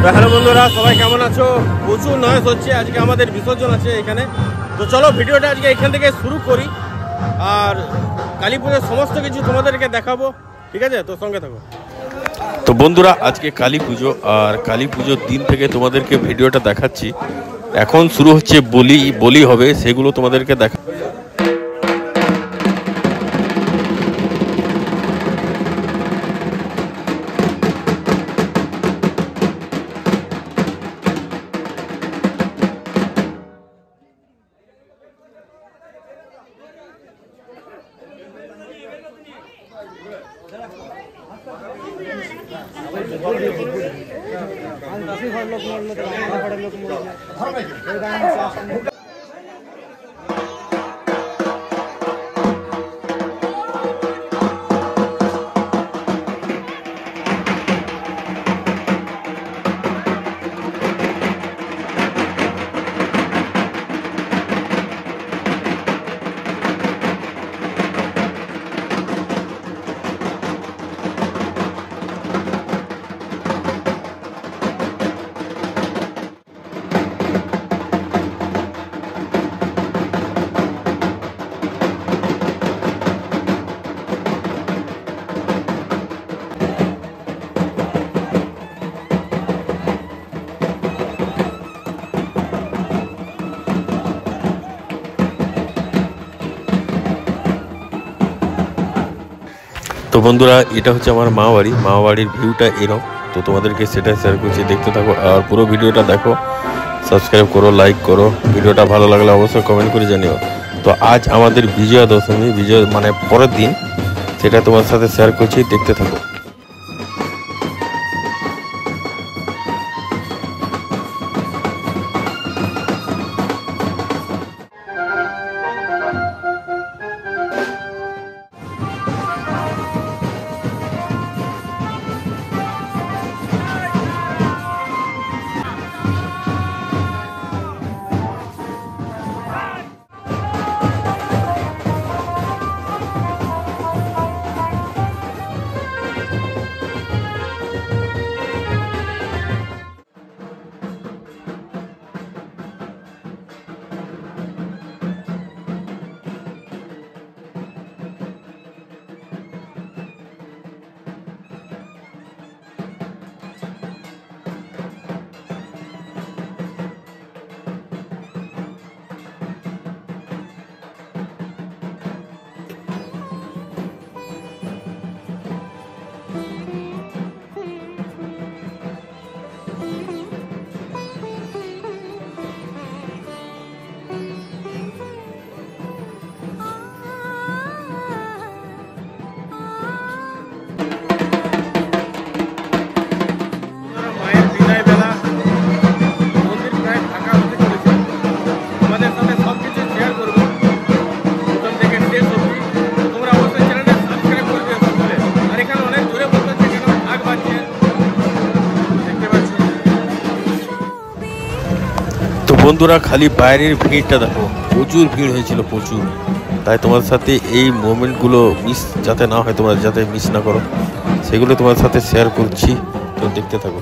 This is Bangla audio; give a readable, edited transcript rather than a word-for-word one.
তো হ্যালো বন্ধুরা, সবাই কেমন আছো? প্রচুর নয়েজ হচ্ছে, আজকে আমাদের বিসর্জন আছে এখানে। তো চলো ভিডিওটা আজকে এখান থেকে শুরু করি, আর কালী পুজোর সমস্ত কিছু তোমাদেরকে দেখাবো, ঠিক আছে? তো সঙ্গে থাকো। তো বন্ধুরা, আজকে কালী পুজো, আর কালী পুজোর দিন থেকে তোমাদেরকে ভিডিওটা দেখাচ্ছি। এখন শুরু হচ্ছে বলি হবে, সেগুলো তোমাদেরকে দেখা। তো বন্ধুরা, এটা হচ্ছে আমার মামাবাড়ির ভিউটা এরকম। তো তোমাদেরকে সেটা শেয়ার করছি, দেখতে থাকো আর পুরো ভিডিওটা দেখো। সাবস্ক্রাইব করো, লাইক করো, ভিডিওটা ভালো লাগলে অবশ্যই কমেন্ট করে জানিও। তো আজ আমাদের বিজয়া দশমী, মানে পরের দিন, সেটা তোমার সাথে শেয়ার করছি, দেখতে থাকো। তো বন্ধুরা, খালি বাইরের ভিড়টা দেখো, প্রচুর ভিড় হয়েছিল, প্রচুর। তাই তোমার সাথে এই মোমেন্টগুলো মিস যাতে না হয়, তোমরা যাতে মিস না করো, সেগুলো তোমার সাথে শেয়ার করছি। তো দেখতে থাকো।